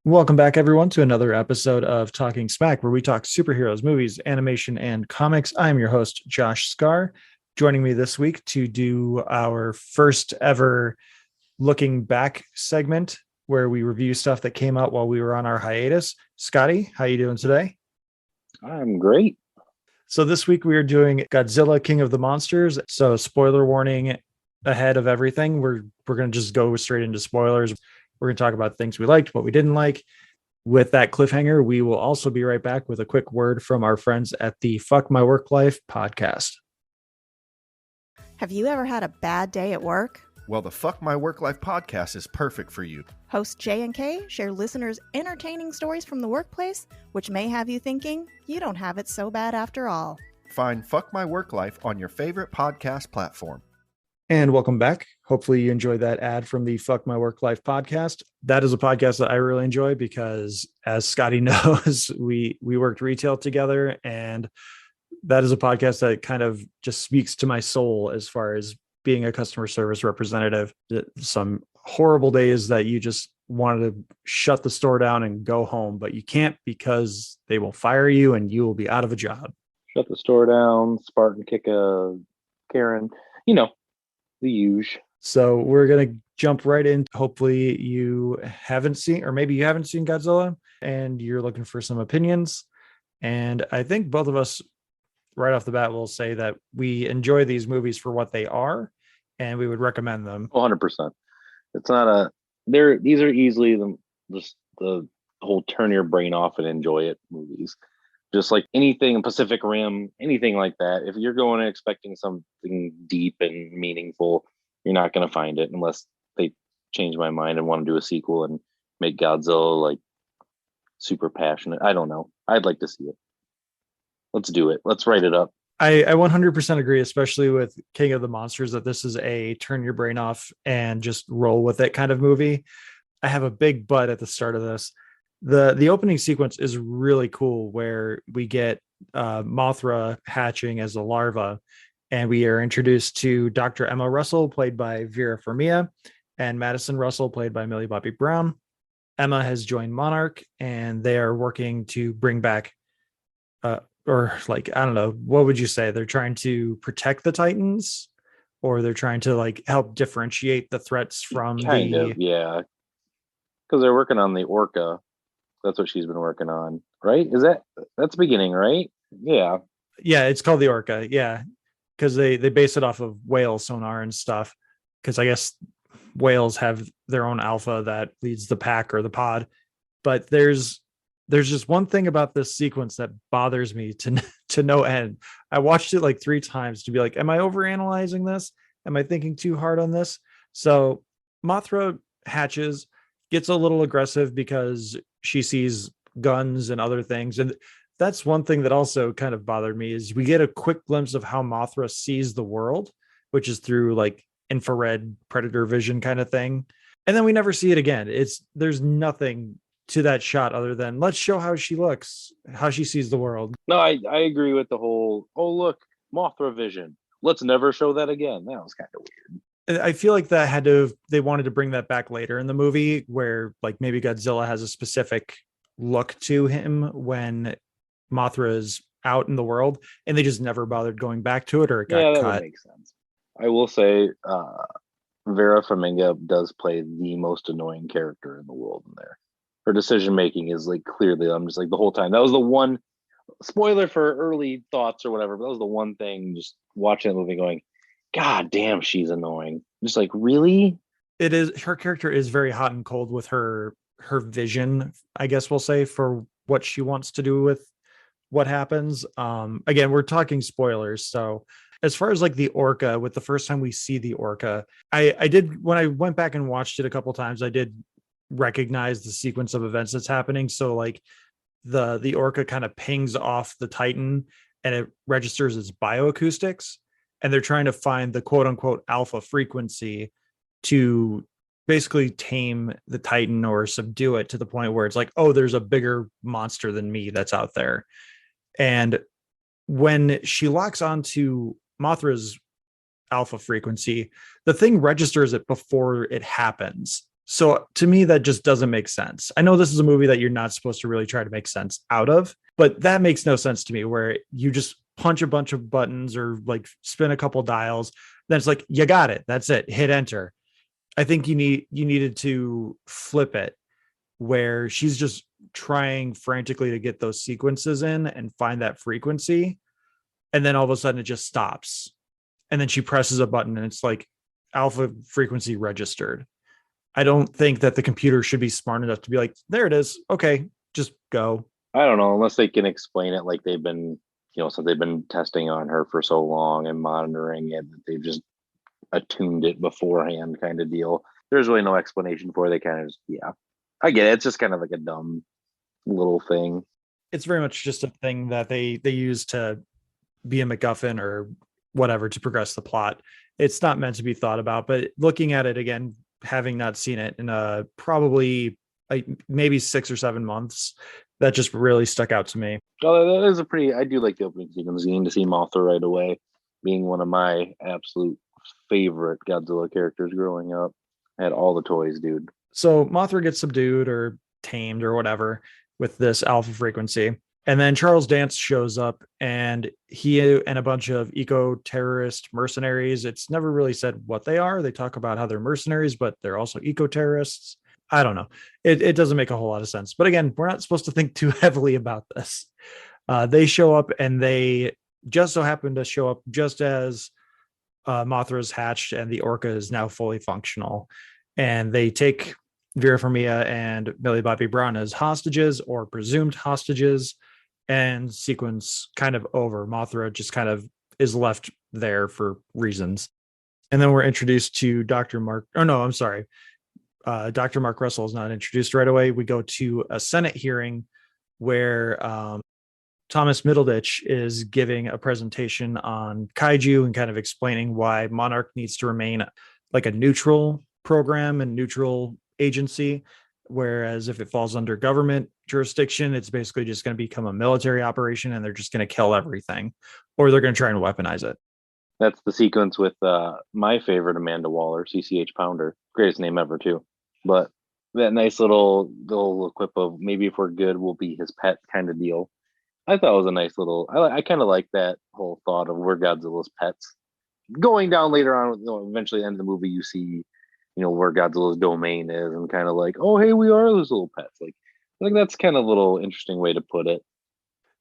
Welcome back, everyone, to another episode of Talking Smack, where we talk superheroes, movies, animation, and comics. I'm your host, Josh Scar. Joining me this week to do our first ever looking back segment, where we review stuff that came out while we were on our hiatus. Scotty, how you doing today? I'm great. So this week we are doing Godzilla, King of the Monsters. So spoiler warning ahead of everything. We're going to just go straight into spoilers. We're going to talk about things we liked, what we didn't like. With that cliffhanger, we will also be right back with a quick word from our friends at the Fuck My Work Life podcast. Have you ever had a bad day at work? Well, the Fuck My Work Life podcast is perfect for you. Hosts J and K share listeners' entertaining stories from the workplace, which may have you thinking you don't have it so bad after all. Find Fuck My Work Life on your favorite podcast platform. And welcome back. Hopefully you enjoyed that ad from the Fuck My Work Life podcast. That is a podcast that I really enjoy because, as Scotty knows, we worked retail together, and that is a podcast that kind of just speaks to my soul as far as being a customer service representative. Some horrible days that you just wanted to shut the store down and go home, but you can't because they will fire you and you will be out of a job. Shut the store down, Spartan kick a Karen, the huge. So we're going to jump right in. Hopefully you haven't seen, or maybe you haven't seen Godzilla and you're looking for some opinions. And I think both of us right off the bat will say that we enjoy these movies for what they are and we would recommend them. 100%. It's not these are easily the whole turn your brain off and enjoy it movies. Just like anything Pacific Rim, anything like that. If you're going and expecting something deep and meaningful, you're not going to find it unless they change my mind and want to do a sequel and make Godzilla like super passionate. I don't know. I'd like to see it. Let's do it. Let's write it up. I 100% agree, especially with King of the Monsters, that this is a turn your brain off and just roll with it kind of movie. I have a big but at the start of this. The opening sequence is really cool, where we get Mothra hatching as a larva, and we are introduced to Dr. Emma Russell, played by Vera Farmiga, and Madison Russell, played by Millie Bobby Brown. Emma has joined Monarch, and they are working to bring back, I don't know, what would you say? They're trying to protect the Titans, or they're trying to help differentiate the threats from yeah. Because they're working on the Orca. That's what she's been working on, right? That's the beginning, right? Yeah. Yeah, it's called the Orca. Yeah. Because they base it off of whale sonar and stuff. Because I guess whales have their own alpha that leads the pack or the pod. But there's just one thing about this sequence that bothers me to no end. I watched it like 3 times to be like, am I overanalyzing this? Am I thinking too hard on this? So Mothra hatches, gets a little aggressive because she sees guns and other things. And that's one thing that also kind of bothered me, is we get a quick glimpse of how Mothra sees the world, which is through like infrared predator vision kind of thing. And then we never see it again. There's nothing to that shot other than let's show how she looks, how she sees the world. No, I agree with the whole, oh, look, Mothra vision. Let's never show that again. That was kind of weird. I feel like they wanted to bring that back later in the movie, where like maybe Godzilla has a specific look to him when Mothra is out in the world, and they just never bothered going back to it, or it got that cut. Would make sense. I will say Vera Farmiga does play the most annoying character in the world in there. Her decision making is like clearly, I'm just like the whole time. That was the one spoiler for early thoughts or whatever, but that was the one thing just watching the movie going, God damn, she's annoying. Just like, really? It is. Her character is very hot and cold with her vision, I guess we'll say, for what she wants to do with what happens. Again, we're talking spoilers. So as far as like the Orca, with the first time we see the Orca, I did, when I went back and watched it a couple times, I did recognize the sequence of events that's happening. So like the Orca kind of pings off the Titan and it registers its bioacoustics, and they're trying to find the quote unquote alpha frequency to basically tame the Titan or subdue it to the point where it's like, oh, there's a bigger monster than me that's out there. And when she locks onto Mothra's alpha frequency, the thing registers it before it happens. So to me, that just doesn't make sense. I know this is a movie that you're not supposed to really try to make sense out of, but that makes no sense to me where you just punch a bunch of buttons or like spin a couple dials. Then it's like, you got it. That's it. Hit enter. I think you needed to flip it where she's just trying frantically to get those sequences in and find that frequency. And then all of a sudden it just stops. And then she presses a button and it's like alpha frequency registered. I don't think that the computer should be smart enough to be like, there it is. Okay, just go. I don't know, unless they can explain it like they've been, since they've been testing on her for so long and monitoring it, that they've just attuned it beforehand kind of deal. There's really no explanation for it. They kind of just, I get it. It's just kind of like a dumb little thing. It's very much just a thing that they use to be a MacGuffin or whatever to progress the plot. It's not meant to be thought about, but looking at it again, having not seen it in probably maybe 6 or 7 months, that just really stuck out to me. Oh, that is I do like the opening sequence, getting to see Mothra right away, being one of my absolute favorite Godzilla characters growing up. I had all the toys, dude. So Mothra gets subdued or tamed or whatever with this alpha frequency. And then Charles Dance shows up and he and a bunch of eco-terrorist mercenaries. It's never really said what they are. They talk about how they're mercenaries, but they're also eco-terrorists. I don't know. It doesn't make a whole lot of sense. But again, we're not supposed to think too heavily about this. They show up and they just so happen to show up just as Mothra is hatched and the Orca is now fully functional. And they take Vera Farmiga and Millie Bobby Brown as hostages or presumed hostages, and sequence kind of over. Mothra just kind of is left there for reasons. And then we're introduced to Dr. Mark. Oh, no, I'm sorry. Dr. Mark Russell is not introduced right away. We go to a Senate hearing where Thomas Middleditch is giving a presentation on kaiju and kind of explaining why Monarch needs to remain like a neutral program and neutral agency. Whereas if it falls under government jurisdiction, it's basically just going to become a military operation and they're just going to kill everything, or they're going to try and weaponize it. That's the sequence with my favorite Amanda Waller, CCH Pounder. Greatest name ever, too. But that nice little quip of maybe if we're good, we'll be his pet kind of deal. I thought it was a nice little, I kind of like that whole thought of we're Godzilla's pets. Going down later on, eventually end of the movie, you see where Godzilla's domain is and kind of like, oh, hey, we are those little pets. Like that's kind of a little interesting way to put it.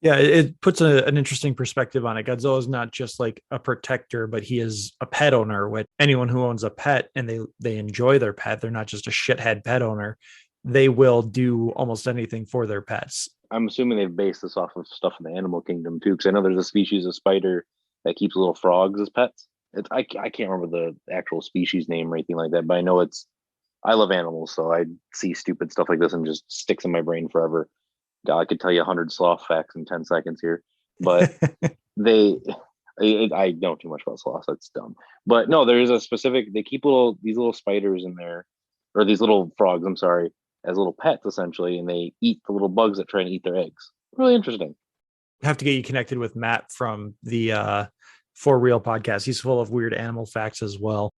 Yeah, it puts an interesting perspective on it. Godzilla is not just like a protector, but he is a pet owner. With anyone who owns a pet and they enjoy their pet, they're not just a shithead pet owner. They will do almost anything for their pets. I'm assuming they've based this off of stuff in the animal kingdom too, because I know there's a species of spider that keeps little frogs as pets. I can't remember the actual species name or anything like that, but I know I love animals, so I see stupid stuff like this and just sticks in my brain forever. God, I could tell you 100 sloth facts in 10 seconds here, but I know too much about sloths. That's dumb. But no, there is a specific, they keep these little spiders in there, or these little frogs, I'm sorry, as little pets essentially, and they eat the little bugs that try and eat their eggs. Really interesting. I have to get you connected with Matt from the For Real podcast. He's full of weird animal facts as well.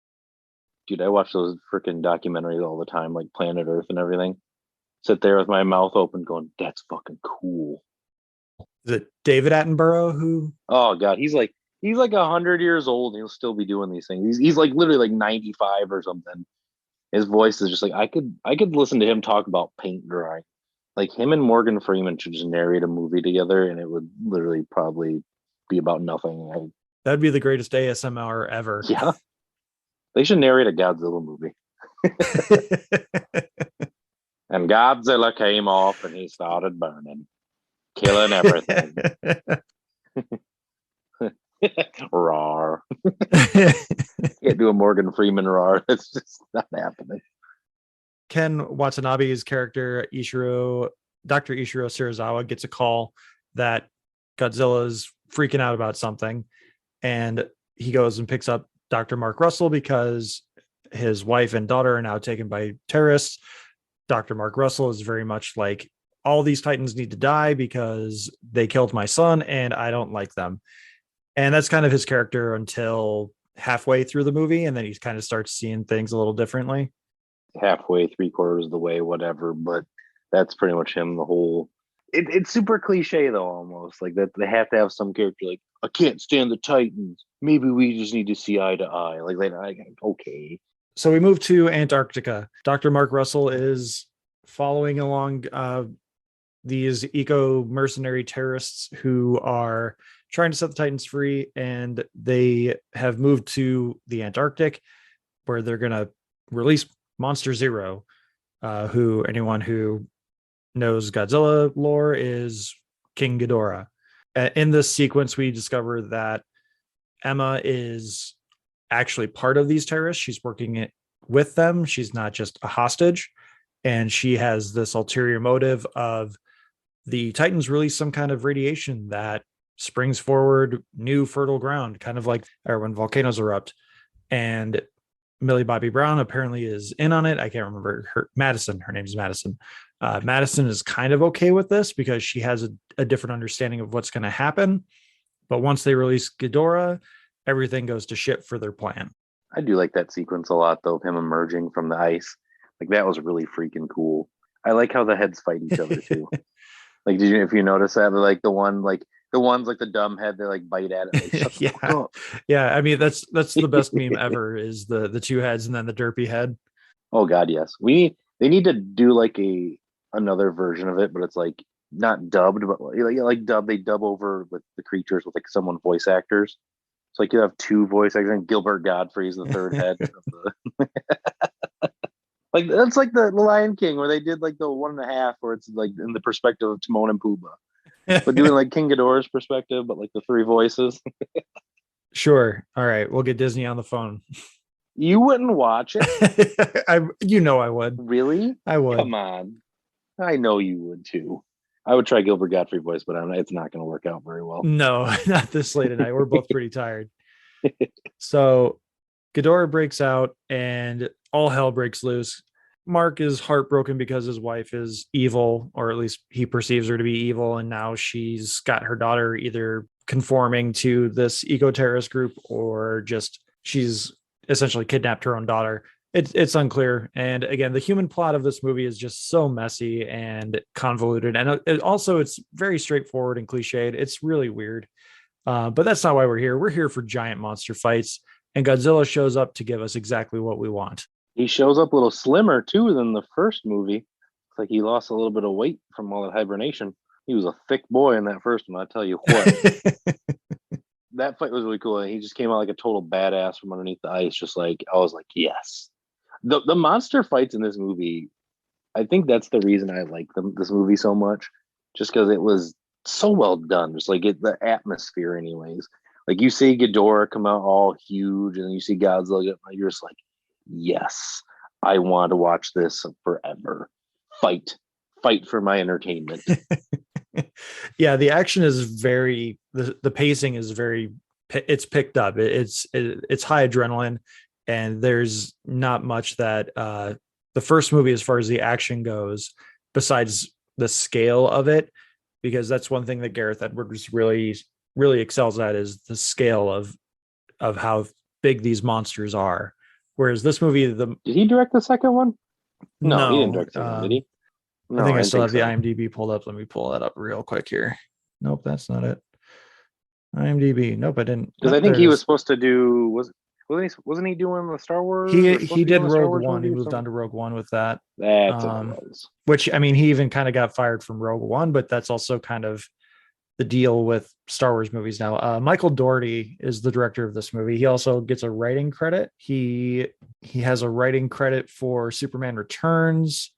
Dude, I watch those freaking documentaries all the time, like Planet Earth and everything. Sit there with my mouth open going, that's fucking cool. Is it David Attenborough who? Oh God, he's like 100 years old and he'll still be doing these things. He's like literally like 95 or something. His voice is just like, I could listen to him talk about paint drying. Like him and Morgan Freeman should just narrate a movie together and it would literally probably be about nothing. That'd be the greatest ASMR ever. Yeah. They should narrate a Godzilla movie. And Godzilla came off and he started burning, killing everything. Rawr. Can't do a Morgan Freeman roar. That's just not happening. Ken Watanabe's character, Dr. Ishiro Serizawa, gets a call that Godzilla is freaking out about something. And he goes and picks up Dr. Mark Russell because his wife and daughter are now taken by terrorists. Dr. Mark Russell is very much like, all these Titans need to die because they killed my son and I don't like them. And that's kind of his character until halfway through the movie. And then he kind of starts seeing things a little differently. halfway, 3/4 of the way, whatever. But that's pretty much him. The whole it's super cliche though, almost like that. They have to have some character like, I can't stand the Titans. Maybe we just need to see eye to eye. Like, okay. So we move to Antarctica. Dr. Mark Russell is following along these eco mercenary terrorists who are trying to set the Titans free, and they have moved to the Antarctic, where they're going to release Monster Zero, who anyone who knows Godzilla lore is King Ghidorah. In this sequence, we discover that Emma is actually part of these terrorists. She's working with them. She's not just a hostage. And she has this ulterior motive of the Titans release some kind of radiation that springs forward new fertile ground, kind of like when volcanoes erupt. And Millie Bobby Brown apparently is in on it. I can't remember her Madison. Her name is Madison. Madison is kind of okay with this because she has a different understanding of what's going to happen. But once they release Ghidorah, everything goes to shit for their plan. I do like that sequence a lot, though, of him emerging from the ice. Like, that was really freaking cool. I like how the heads fight each other too. Like, if you notice that, like the ones like the dumb head, they like bite at it. Like, shut the fuck up. Yeah. I mean, that's the best meme ever is the two heads and then the derpy head. Oh God, yes. They need to do like another version of it, but it's like not dubbed, but like they dub over with the creatures with like someone voice actors. So like you have two voice actors, and Gilbert Godfrey's the third head. Like that's like the Lion King where they did like the 1.5, where it's like in the perspective of Timon and Pumbaa, but doing like King Ghidorah's perspective, but like the three voices. Sure. All right, we'll get Disney on the phone. You wouldn't watch it? I would. Really? I would. Come on. I know you would too. I would try Gilbert Godfrey voice, but it's not going to work out very well. No, not this late at night. We're both pretty tired. So Ghidorah breaks out and all hell breaks loose. Mark is heartbroken because his wife is evil, or at least he perceives her to be evil. And now she's got her daughter either conforming to this eco-terrorist group or just she's essentially kidnapped her own daughter. It's unclear. And again, the human plot of this movie is just so messy and convoluted. And it's very straightforward and cliched. It's really weird. But that's not why we're here. We're here for giant monster fights. And Godzilla shows up to give us exactly what we want. He shows up a little slimmer too than the first movie. It's like he lost a little bit of weight from all that hibernation. He was a thick boy in that first one, I tell you what. That fight was really cool. He just came out like a total badass from underneath the ice. Just like, I was like, yes. The monster fights in this movie, I think that's the reason I like this movie so much. Just because it was so well done. Just like the atmosphere anyways. Like you see Ghidorah come out all huge and then you see Godzilla, you're just like, yes, I want to watch this forever. Fight for my entertainment. Yeah, the action is the pacing is it's picked up. It's high adrenaline, and there's not much that the first movie, as far as the action goes, besides the scale of it, because that's one thing that Gareth Edwards really excels at is the scale of how big these monsters are. Whereas this movie, did he direct the second one? No, he didn't direct the second one, did he? No, I think I still have the IMDb pulled up. Let me pull that up real quick here. Nope, that's not it. IMDb. Nope, I didn't. Because I think he was supposed to do. Wasn't he doing the Star Wars? He did Rogue One. He moved on to Rogue One with that. That's what it was. Which, I mean, he even kind of got fired from Rogue One, but that's also kind of the deal with Star Wars movies now. Michael Dougherty is the director of this movie. He also gets a writing credit. He has a writing credit for Superman Returns,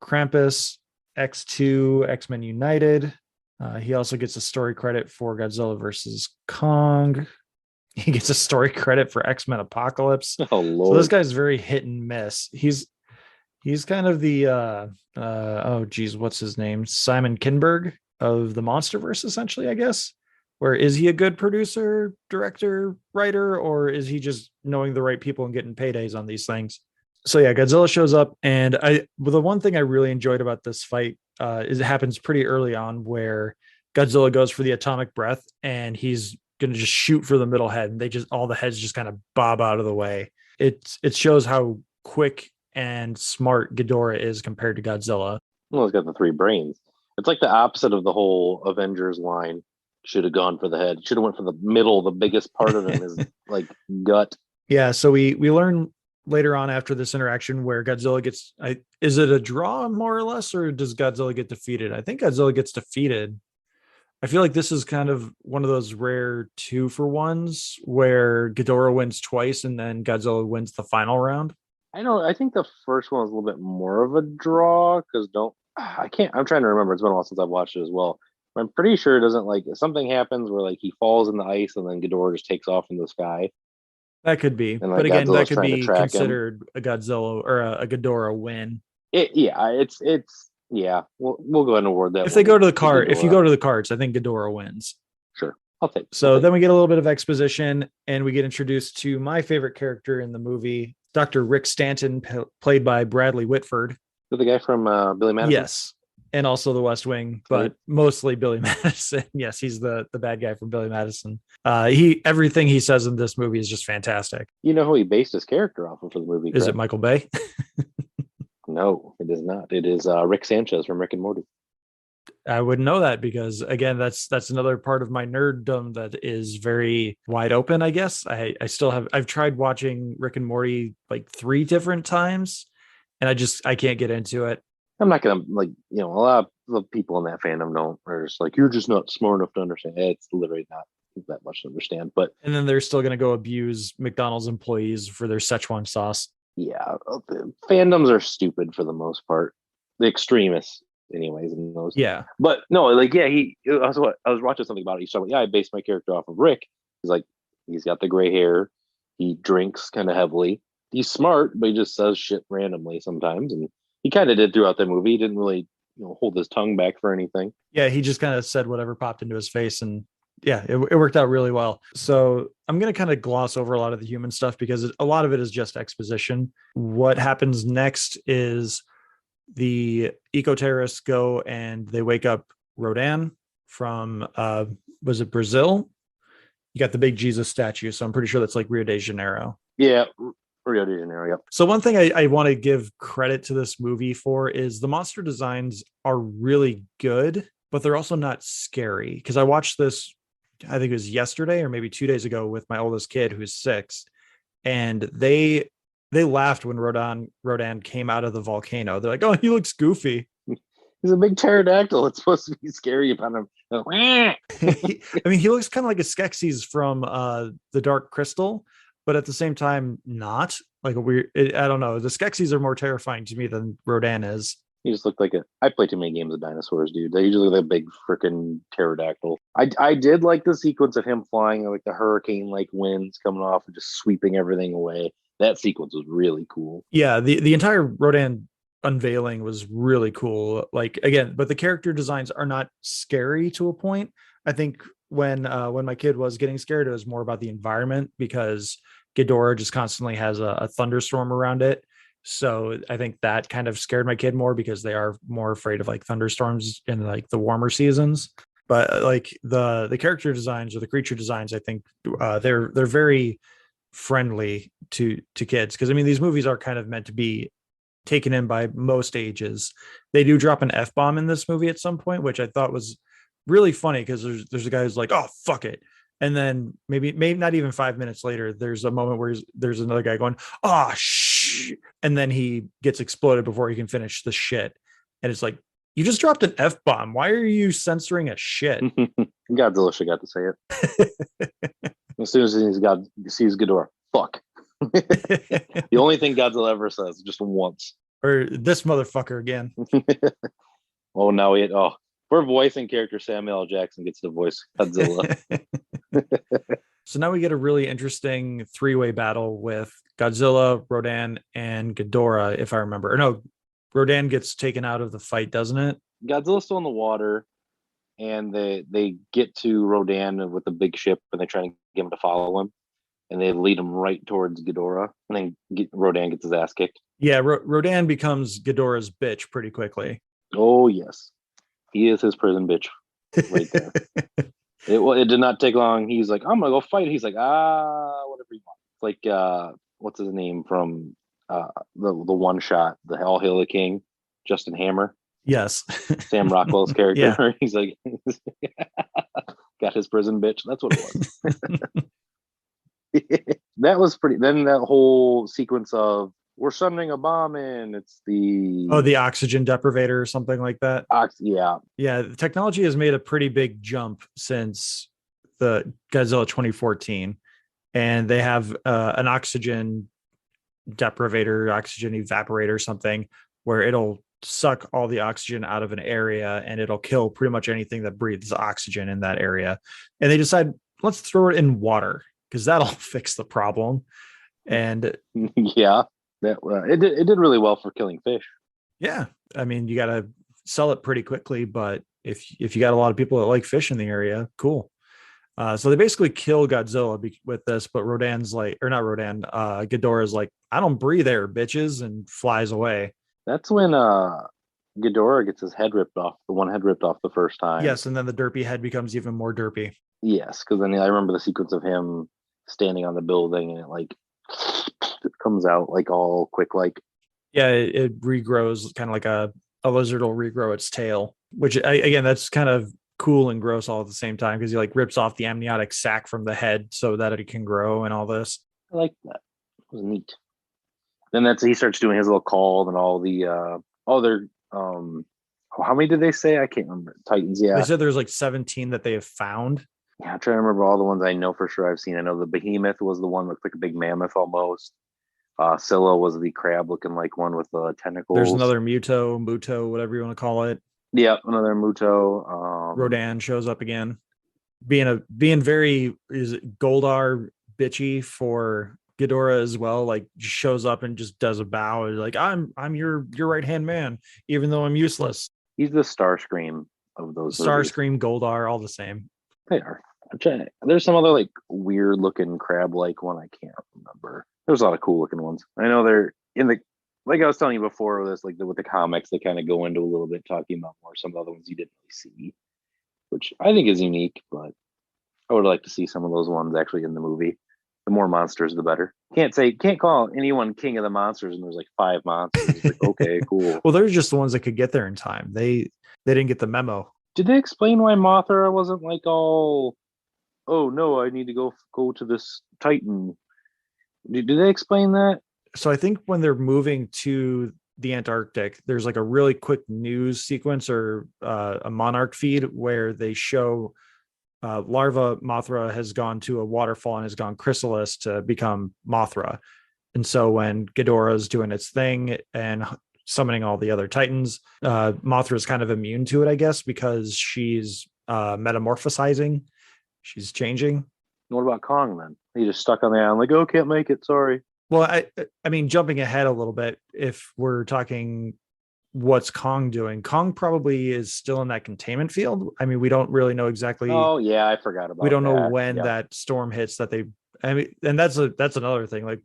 Krampus, X2, X-Men United. He also gets a story credit for Godzilla versus Kong. He gets a story credit for X-Men Apocalypse. Oh Lord! So this guy's very hit and miss. He's kind of the what's his name? Simon Kinberg of the Monsterverse, essentially, I guess. Where is he a good producer, director, writer, or is he just knowing the right people and getting paydays on these things? So yeah, Godzilla shows up, and the one thing I really enjoyed about this fight is it happens pretty early on, where Godzilla goes for the atomic breath, and he's gonna just shoot for the middle head, and all the heads just kind of bob out of the way. It shows how quick and smart Ghidorah is compared to Godzilla. Well, it's got the 3 brains. It's like the opposite of the whole Avengers line. Should have gone for the head. Should have went for the middle. The biggest part of him is like gut. Yeah, so we learn later on after this interaction where Godzilla gets, is it a draw more or less, or does Godzilla get defeated? I think Godzilla gets defeated. I feel like this is kind of one of those rare 2-for-1s where Ghidorah wins twice and then Godzilla wins the final round. I think the first one was a little bit more of a draw because I'm trying to remember. It's been a while since I've watched it as well. I'm pretty sure it doesn't, like, something happens where like he falls in the ice and then Ghidorah just takes off in the sky. That could be, And, like, but again, that Godzilla's could trying to be track him. considered a Godzilla or a Ghidorah win. We'll go ahead and award that. If they go to the cart, Ghidorah. if you go to the carts, I think Ghidorah wins. Sure, I'll take. So then we get a little bit of exposition and we get introduced to my favorite character in the movie, Dr. Rick Stanton, played by Bradley Whitford. The guy from Billy Madison. Yes. And also The West Wing, but mostly Billy Madison. Yes, he's the bad guy from Billy Madison. Everything he says in this movie is just fantastic. You know who he based his character off of for the movie? Is it Michael Bay? No, it is not. It is Rick Sanchez from Rick and Morty. I wouldn't know that because, again, that's another part of my nerddom that is very wide open, I guess. I've tried watching Rick and Morty like 3 different times and I can't get into it. I'm not gonna, like, a lot of the people in that fandom are just like, you're just not smart enough to understand. It's literally not that much to understand. But and then they're still gonna go abuse McDonald's employees for their Szechuan sauce. Yeah, fandoms are stupid for the most part. The extremists, anyways, in those. Yeah, but no, like, yeah, I was watching something about it. He's talking, I based my character off of Rick. He's like, he's got the gray hair. He drinks kind of heavily. He's smart, but he just says shit randomly sometimes, and he kind of did throughout the movie. He didn't really, hold his tongue back for anything. Yeah, he just kind of said whatever popped into his face, and yeah, it worked out really well. So I'm going to kind of gloss over a lot of the human stuff because a lot of it is just exposition. What happens next is the eco-terrorists go and they wake up Rodan from, was it Brazil? You got the big Jesus statue. So I'm pretty sure that's like Rio de Janeiro. Yeah, Rio de Janeiro. Yep. So one thing I want to give credit to this movie for is the monster designs are really good, but they're also not scary. Because I watched this, I think it was yesterday or maybe 2 days ago with my oldest kid who's 6, and they laughed when Rodan came out of the volcano. They're like, "Oh, he looks goofy." He's a big pterodactyl. It's supposed to be scary about him. I mean, he looks kind of like a Skeksis from the Dark Crystal, but at the same time, not like a weird. I don't know. The Skeksis are more terrifying to me than Rodan is. He just looked like I play too many games of dinosaurs, dude. They usually look like a big freaking pterodactyl. I did like the sequence of him flying, like the hurricane-like winds coming off and just sweeping everything away. That sequence was really cool. Yeah, the entire Rodan unveiling was really cool. Like, again, but the character designs are not scary to a point. I think when my kid was getting scared, it was more about the environment because Ghidorah just constantly has a thunderstorm around it. So I think that kind of scared my kid more because they are more afraid of like thunderstorms in like the warmer seasons. But like the character designs or the creature designs, I think they're very friendly to kids, because I mean these movies are kind of meant to be taken in by most ages. They do drop an F-bomb in this movie at some point, which I thought was really funny because there's a guy who's like, "Oh, fuck it." And then maybe not even 5 minutes later, there's a moment where there's another guy going, "Oh, shh." And then he gets exploded before he can finish the shit. And it's like, you just dropped an F-bomb. Why are you censoring a shit? Godzilla should got to say it. As soon as he sees Ghidorah, fuck. The only thing Godzilla ever says, just once. Or this motherfucker again. Oh, now we're voicing character Samuel L. Jackson gets to voice Godzilla. So now we get a really interesting 3-way battle with Godzilla, Rodan, and Ghidorah, if I remember. Or no, Rodan gets taken out of the fight, doesn't it? Godzilla's still in the water, and they get to Rodan with the big ship, and they try to get him to follow him, and they lead him right towards Ghidorah, and then Rodan gets his ass kicked. Yeah, Rodan becomes Ghidorah's bitch pretty quickly. Oh, yes. He is his prison bitch right there. It did not take long. He's like, "I'm going to go fight." He's like, whatever you want. Like, what's his name from the one shot, the All Hail the King, Justin Hammer, Yes. Sam Rockwell's character. Yeah. He's like, got his prison bitch. That's what it was. That was pretty. Then that whole sequence of we're sending a bomb in. It's The oxygen deprivator or something like that. Yeah. Yeah, the technology has made a pretty big jump since the Godzilla 2014, and they have an oxygen deprivator, oxygen evaporator, something where it'll suck all the oxygen out of an area and it'll kill pretty much anything that breathes oxygen in that area. And they decide, let's throw it in water because that'll fix the problem. And yeah, that it did really well for killing fish. yeah, I mean, you got to sell it pretty quickly, but if you got a lot of people that like fish in the area, cool. So they basically kill Godzilla with this, but Rodan's like, or not Rodan, Ghidorah's like, I don't breathe air, bitches, and flies away. That's when Ghidorah gets his head ripped off, the one head ripped off the first time. Yes, and then the derpy head becomes even more derpy. Yes, because then I remember the sequence of him standing on the building and it comes out like all quick, like. Yeah, it regrows kind of like a lizard will regrow its tail, which again, that's kind of cool and gross all at the same time because he like rips off the amniotic sac from the head so that it can grow and all this. I like that. It was neat. Then he starts doing his little call and all the other how many did they say? I can't remember. Titans, yeah. They said there's like 17 that they have found. Yeah, I'm trying to remember all the ones I know for sure I've seen. I know the behemoth was the one that looked like a big mammoth almost. Scylla was the crab looking like one with tentacles. There's another Muto, whatever you want to call it. Yeah, another Muto. Rodan shows up again, being very Goldar bitchy for Ghidorah as well. Like shows up and just does a bow. Like I'm your right hand man, even though I'm useless. He's the Starscream of those. Starscream, Goldar, all the same. They are. There's some other like weird looking crab like one I can't remember. There's a lot of cool looking ones. I know they're in the, like I was telling you before this, like with the comics, they kind of go into a little bit talking about more some of the other ones you didn't really see, which I think is unique, but I would like to see some of those ones actually in the movie. The more monsters, the better. Can't call anyone king of the monsters and there's like 5 monsters. It's like, okay, cool. Well, they're just the ones that could get there in time. They didn't get the memo. Did they explain why Mothra wasn't like all, oh no, I need to go to this Titan? Did they explain that? So I think when they're moving to the Antarctic, there's like a really quick news sequence or a Monarch feed where they show larva Mothra has gone to a waterfall and has gone chrysalis to become Mothra. And so when Ghidorah is doing its thing and summoning all the other Titans, Mothra is kind of immune to it, I guess, because she's metamorphosizing. She's changing. What about Kong then? He just stuck on the island like, oh, can't make it. Sorry. Well, I mean, jumping ahead a little bit, if we're talking what's Kong doing, Kong probably is still in that containment field. I mean, we don't really know exactly. Oh yeah, I forgot about. We don't that. know when that storm hits that they. I mean, and that's another thing. Like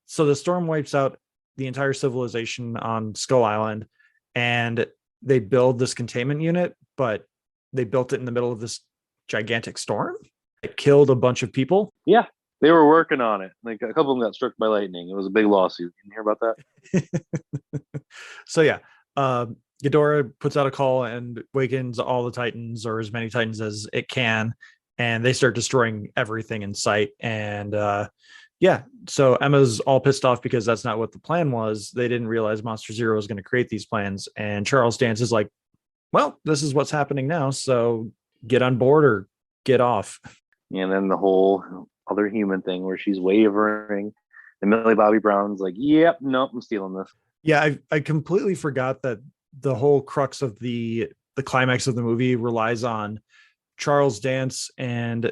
so the storm wipes out the entire civilization on Skull Island, and they build this containment unit, but they built it in the middle of this gigantic storm. It killed a bunch of people. Yeah, they were working on it. Like a couple of them got struck by lightning. It was a big lawsuit. You hear about that? So yeah, Ghidorah puts out a call and wakens all the Titans, or as many Titans as it can, and they start destroying everything in sight. And yeah, so Emma's all pissed off because that's not what the plan was. They didn't realize Monster Zero was going to create these plans. And Charles Dance is like, well, this is what's happening now. So get on board or get off. And then the whole other human thing where she's wavering. And Millie Bobby Brown's like, yep, nope, I'm stealing this. Yeah, I completely forgot that the whole crux of the climax of the movie relies on Charles Dance and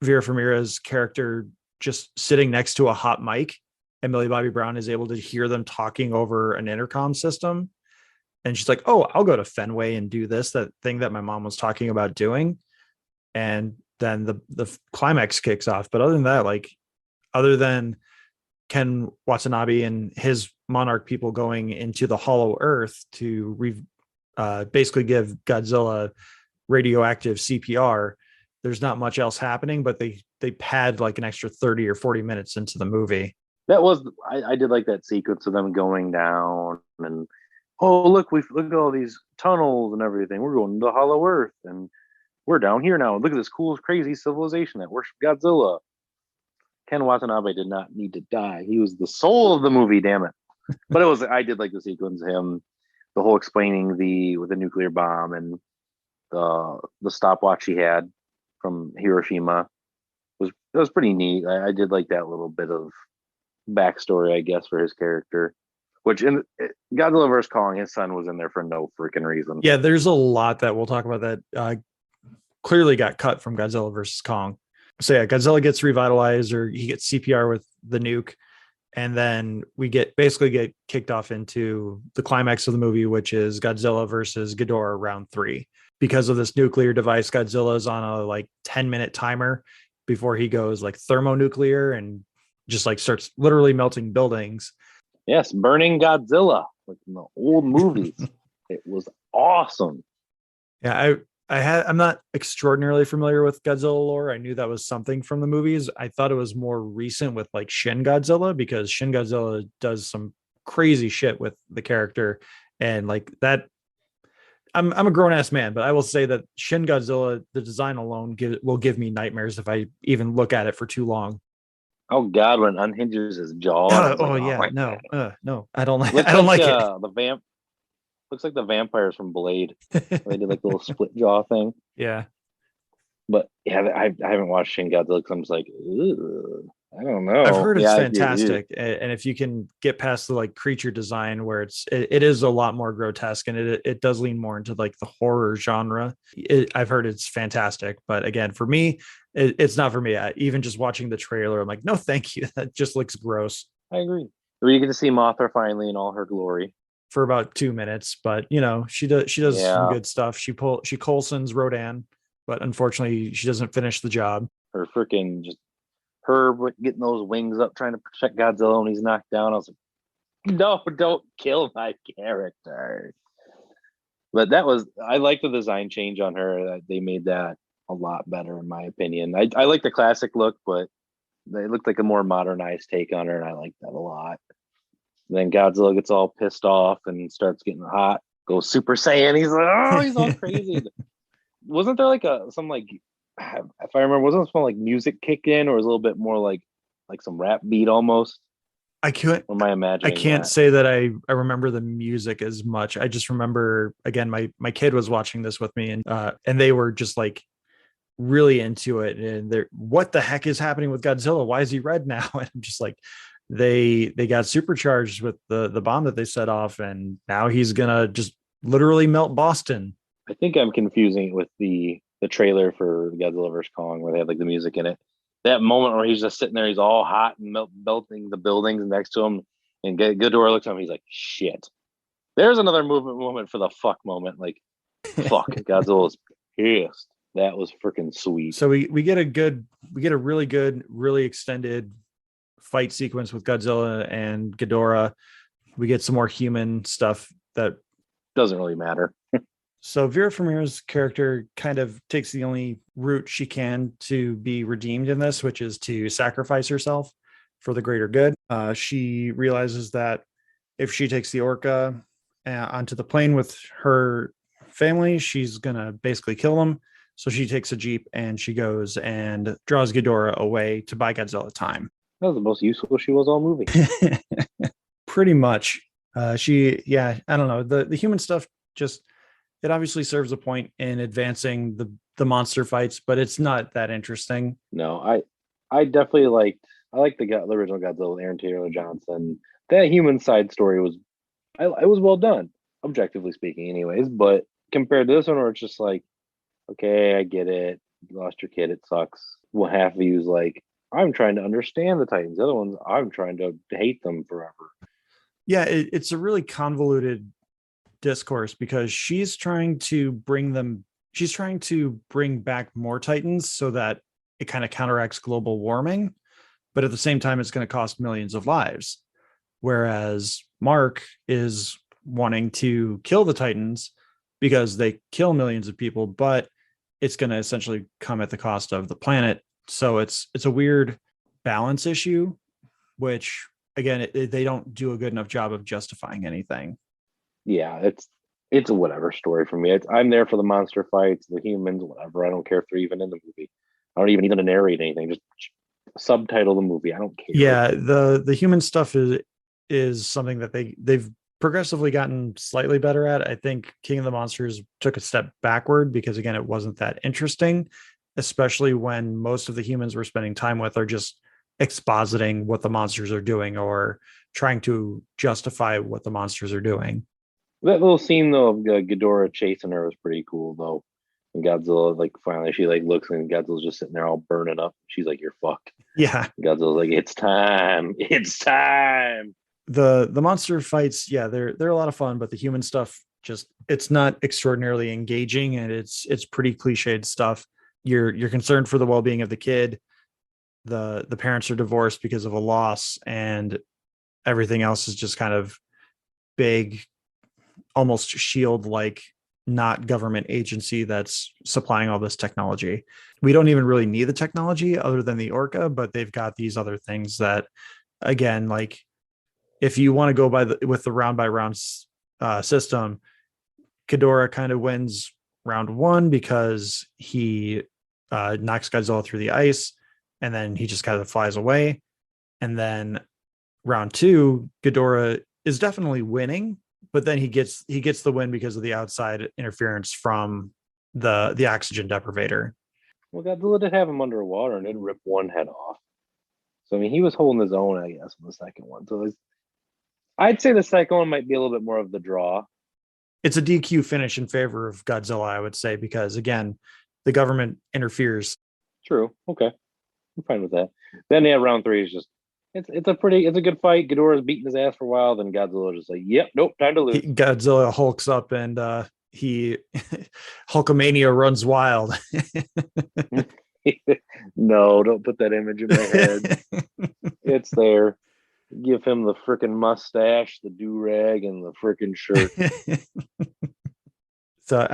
Vera Farmiga's character just sitting next to a hot mic, and Millie Bobby Brown is able to hear them talking over an intercom system. And she's like, oh, I'll go to Fenway and do that thing that my mom was talking about doing. And then the climax kicks off. But other than that, like, other than Ken Watanabe and his Monarch people going into the Hollow Earth to basically give Godzilla radioactive CPR, there's not much else happening, but they pad like an extra 30 or 40 minutes into the movie. That was I did like that sequence of them going down and oh look at all these tunnels and everything. We're going to Hollow Earth and we're down here now. Look at this cool, crazy civilization that worshipped Godzilla. Ken Watanabe did not need to die. He was the soul of the movie, damn it. But I did like the sequence, him, the whole explaining with the nuclear bomb and the stopwatch he had from Hiroshima was pretty neat. I did like that little bit of backstory, I guess, for his character. Which in Godzilla vs. Kong, his son was in there for no freaking reason. Yeah, there's a lot that we'll talk about that clearly got cut from Godzilla versus Kong. So yeah, Godzilla gets revitalized, or he gets CPR with the nuke, and then we basically get kicked off into the climax of the movie, which is Godzilla versus Ghidorah round 3. Because of this nuclear device, Godzilla is on a like 10-minute timer before he goes like thermonuclear and just like starts literally melting buildings. Yes, burning Godzilla, like in the old movies. It was awesome. Yeah, I'm not extraordinarily familiar with Godzilla lore. I knew that was something from the movies. I thought it was more recent with like Shin Godzilla, because Shin Godzilla does some crazy shit with the character, and like that. I'm a grown ass man, but I will say that Shin Godzilla, the design alone, will give me nightmares if I even look at it for too long. Oh God, when it unhinges his jaw. No, I don't like. Looks I don't like it. The looks like the vampires from Blade. They did like the little split jaw thing. Yeah, but yeah, I haven't watched Shin Godzilla because I'm just like, I don't know. I've heard it's fantastic, and if you can get past the like creature design, where it is a lot more grotesque, and it does lean more into like the horror genre. I've heard it's fantastic, but again, for me, it's not for me. Even just watching the trailer, I'm like, no, thank you. That just looks gross. I agree. You get to see Mothra finally in all her glory for about 2 minutes, but you know, she does some good stuff. She Coulson's Rodan, but unfortunately, she doesn't finish the job. Her freaking just. Her getting those wings up trying to protect Godzilla when he's knocked down. I was like, no, don't kill my character. But I like the design change on her. They made that a lot better, in my opinion. I like the classic look, but they looked like a more modernized take on her, and I like that a lot. And then Godzilla gets all pissed off and starts getting hot, goes Super Saiyan. He's like, he's all crazy. Wasn't there like some like, if I remember, wasn't some like music kick in, or was a little bit more like some rap beat almost? I can't. Or am I imagining? I can't say that I remember the music as much. I just remember, again, my kid was watching this with me, and they were just like really into it. And they're, what the heck is happening with Godzilla? Why is he red now? And I'm just like, they got supercharged with the bomb that they set off, and now he's gonna just literally melt Boston. I think I'm confusing it with the trailer for Godzilla vs. Kong, where they have like the music in it. That moment where he's just sitting there, he's all hot and melting the buildings next to him, and Ghidorah looks at him, he's like, shit. There's another moment for the fuck moment. Like, fuck, Godzilla's pissed. That was freaking sweet. So we get a really good, really extended fight sequence with Godzilla and Ghidorah. We get some more human stuff that doesn't really matter. So Vera Farmiga's character kind of takes the only route she can to be redeemed in this, which is to sacrifice herself for the greater good. She realizes that if she takes the orca onto the plane with her family, she's going to basically kill them. So she takes a Jeep and she goes and draws Ghidorah away to buy Godzilla time. That was the most useful she was all movie. Pretty much. I don't know. The human stuff just... It obviously serves a point in advancing the monster fights, but it's not that interesting. No, I definitely liked the original Godzilla with Aaron Taylor Johnson. That human side story was it was well done, objectively speaking, anyways. But compared to this one, where it's just like, okay, I get it, you lost your kid, it sucks. Well, half of you is like, I'm trying to understand the Titans. The other ones, I'm trying to hate them forever. Yeah, it's a really convoluted discourse, because she's trying to bring back more Titans so that it kind of counteracts global warming, but at the same time it's going to cost millions of lives, whereas Mark is wanting to kill the Titans because they kill millions of people, but it's going to essentially come at the cost of the planet. So it's a weird balance issue, which again, they don't do a good enough job of justifying anything. Yeah, it's a whatever story for me. I'm there for the monster fights, the humans, whatever. I don't care if they're even in the movie. I don't even need them to narrate anything. Just subtitle the movie. I don't care. Yeah, the human stuff is something that they've progressively gotten slightly better at. I think King of the Monsters took a step backward because again, it wasn't that interesting, especially when most of the humans we're spending time with are just expositing what the monsters are doing or trying to justify what the monsters are doing. That little scene though of Ghidorah chasing her was pretty cool though. And Godzilla, like, finally she like looks and Godzilla's just sitting there all burning up. She's like, "You're fucked." Yeah. Godzilla's like, "It's time. It's time." The monster fights, yeah, they're a lot of fun, but the human stuff just it's not extraordinarily engaging and it's pretty cliched stuff. You're concerned for the well-being of the kid. The parents are divorced because of a loss, and everything else is just kind of big, almost shield like not government agency that's supplying all this technology. We don't even really need the technology other than the orca, but they've got these other things that, again, like if you want to go with the round by round system, Ghidorah kind of wins round one because he knocks Godzilla through the ice, and then he just kind of flies away. And then round two, Ghidorah is definitely winning, but then he gets the win because of the outside interference from the oxygen deprivator. Well, Godzilla did have him underwater and did rip one head off. So I mean, he was holding his own, I guess, in the second one. So I'd say the second one might be a little bit more of the draw. It's a DQ finish in favor of Godzilla, I would say, because again, the government interferes. True. Okay. I'm fine with that. Then yeah, round three is just it's a good fight. Ghidorah's beating his ass for a while, then Godzilla's just like, "Yep, nope, time to lose." Godzilla hulks up and he Hulkamania runs wild. No, don't put that image in my head. It's there. Give him the freaking mustache, the do-rag, and the freaking shirt. So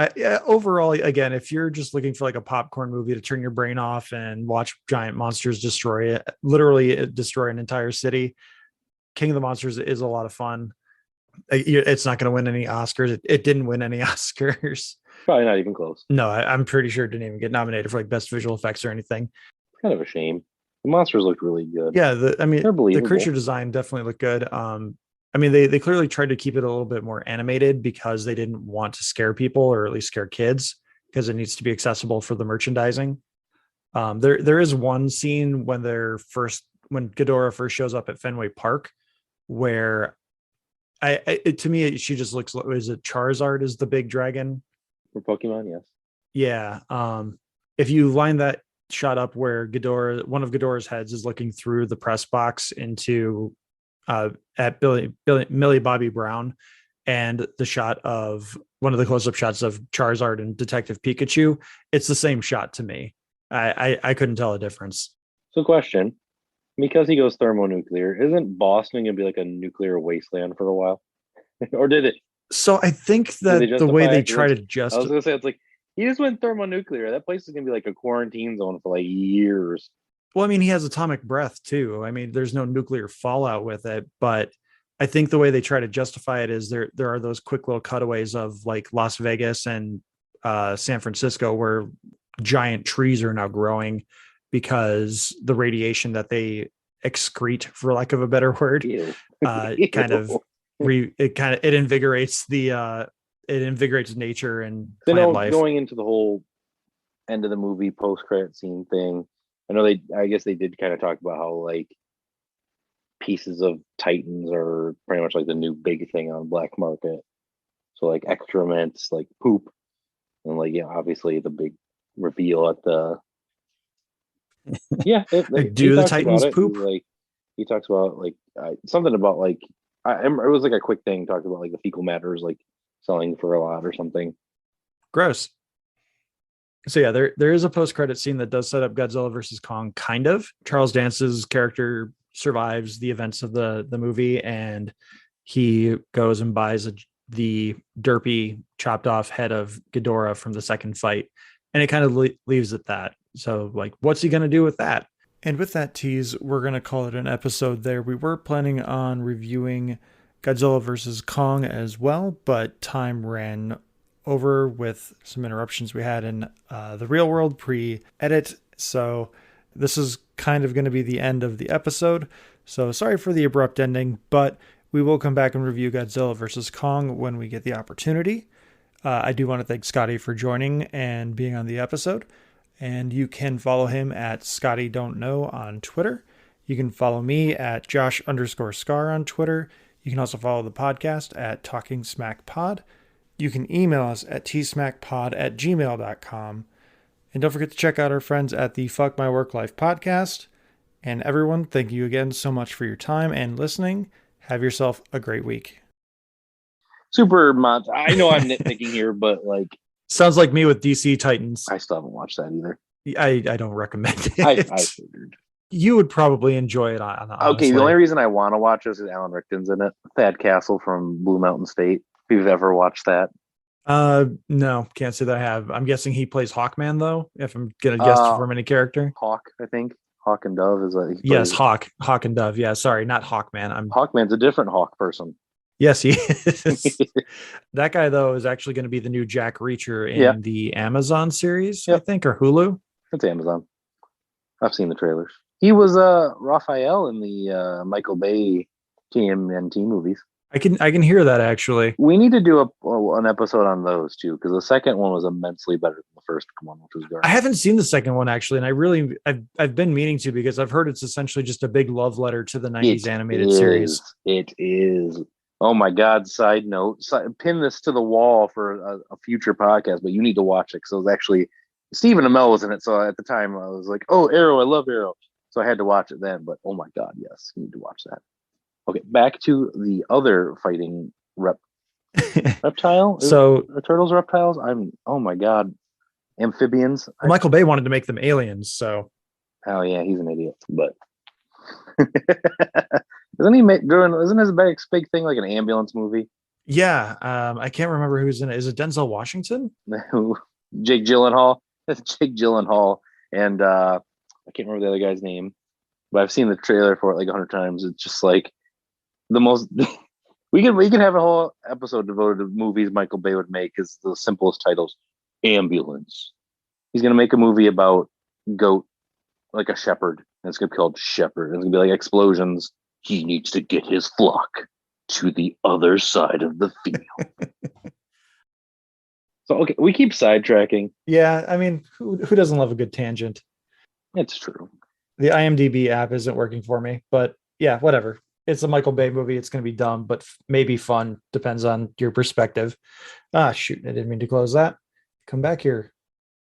overall, again, if you're just looking for like a popcorn movie to turn your brain off and watch giant monsters literally destroy an entire city, King of the Monsters is a lot of fun. It's not going to win any Oscars. It didn't win any Oscars. Probably not even close. No, I'm pretty sure it didn't even get nominated for like best visual effects or anything. It's kind of a shame. The monsters look really good. Yeah, the creature design definitely looked good. They clearly tried to keep it a little bit more animated because they didn't want to scare people, or at least scare kids, because it needs to be accessible for the merchandising. There is one scene when Ghidorah first shows up at Fenway Park, where to me she just looks. Is it Charizard is the big dragon for Pokemon? Yes. Yeah. If you line that shot up where one of Ghidorah's heads is looking through the press box into at Millie Bobby Brown, and the shot of one of the close-up shots of Charizard and Detective Pikachu, it's the same shot to me. I couldn't tell a difference. So question, because he goes thermonuclear, isn't Boston gonna be like a nuclear wasteland for a while? Or did it? So I think that the way they try to just I was gonna say, it's like he just went thermonuclear. That place is gonna be like a quarantine zone for like years. Well, I mean, he has atomic breath too. I mean, there's no nuclear fallout with it, but I think the way they try to justify it is there are those quick little cutaways of like Las Vegas and San Francisco where giant trees are now growing because the radiation that they excrete, for lack of a better word, it invigorates nature and plant life. Going into the whole end of the movie post-credit scene thing, I guess they did kind of talk about how like pieces of Titans are pretty much like the new big thing on black market. So like excrements, like poop, and like, yeah, obviously the big reveal at the do the Titans poop? Like he talks about like something about like it was like a quick thing, talked about like the fecal matter is like selling for a lot or something. Gross. So yeah, there is a post-credit scene that does set up Godzilla versus Kong, kind of. Charles Dance's character survives the events of the movie, and he goes and buys the derpy chopped off head of Ghidorah from the second fight, and it kind of leaves at that. So like, what's he going to do with that? And with that tease, we're going to call it an episode there. We were planning on reviewing Godzilla vs. Kong as well, but time ran over with some interruptions we had in the real world pre-edit. So this is kind of going to be the end of the episode. So sorry for the abrupt ending, but we will come back and review Godzilla vs. Kong when we get the opportunity. I do want to thank Scotti for joining and being on the episode. And you can follow him at Scotti Don't Know on Twitter. You can follow me at Josh_Scar on Twitter. You can also follow the podcast at Talking Smack Pod. You can email us at tsmackpod@gmail.com. And don't forget to check out our friends at the Fuck My Work Life podcast. And everyone, thank you again so much for your time and listening. Have yourself a great week. Super mod. I know I'm nitpicking here, but like, sounds like me with DC Titans. I still haven't watched that either. I don't recommend it. I figured. You would probably enjoy it. Honestly. Okay, the only reason I want to watch this is Alan Rickman's in it. Thad Castle from Blue Mountain State. If you've ever watched that. No, can't say that I have. I'm guessing he plays Hawkman though, if I'm gonna guess from any character. Hawk, I think. Hawk and Dove is a yes, Hawk and Dove. Yeah, sorry, not Hawkman. Hawkman's a different Hawk person. Yes, he is. That guy though is actually going to be the new Jack Reacher in the Amazon series, I think, or Hulu. It's Amazon. I've seen the trailers. He was Raphael in the Michael Bay TMNT movies. I can hear that actually. We need to do an episode on those too, because the second one was immensely better than the first one, which was garbage. I haven't seen the second one actually, and I've been meaning to, because I've heard it's essentially just a big love letter to the 90s animated series. It is. Oh my God! Side note: pin this to the wall for a future podcast. But you need to watch it, because it was actually Stephen Amell was in it. So at the time, I was like, "Oh, Arrow! I love Arrow!" So I had to watch it then. But oh my God, yes, you need to watch that. Okay, back to the other fighting reptile. So are turtles reptiles? Oh my God, amphibians. Michael Bay wanted to make them aliens. So oh yeah, he's an idiot. But isn't his big thing like an ambulance movie? Yeah, I can't remember who's in it. Is it Denzel Washington? Jake Gyllenhaal. Jake Gyllenhaal, and I can't remember the other guy's name, but I've seen the trailer for it like 100 times. It's just like the most. we can have a whole episode devoted to movies Michael Bay would make. Is the simplest titles. Ambulance. He's gonna make a movie about goat, like a shepherd. And it's gonna be called Shepherd. It's gonna be like explosions. He needs to get his flock to the other side of the field. So okay, we keep sidetracking. Yeah, I mean, who doesn't love a good tangent? It's true. The IMDb app isn't working for me, but yeah, whatever. It's a Michael Bay movie. It's going to be dumb, but maybe fun. Depends on your perspective. Shoot, I didn't mean to close that. Come back here.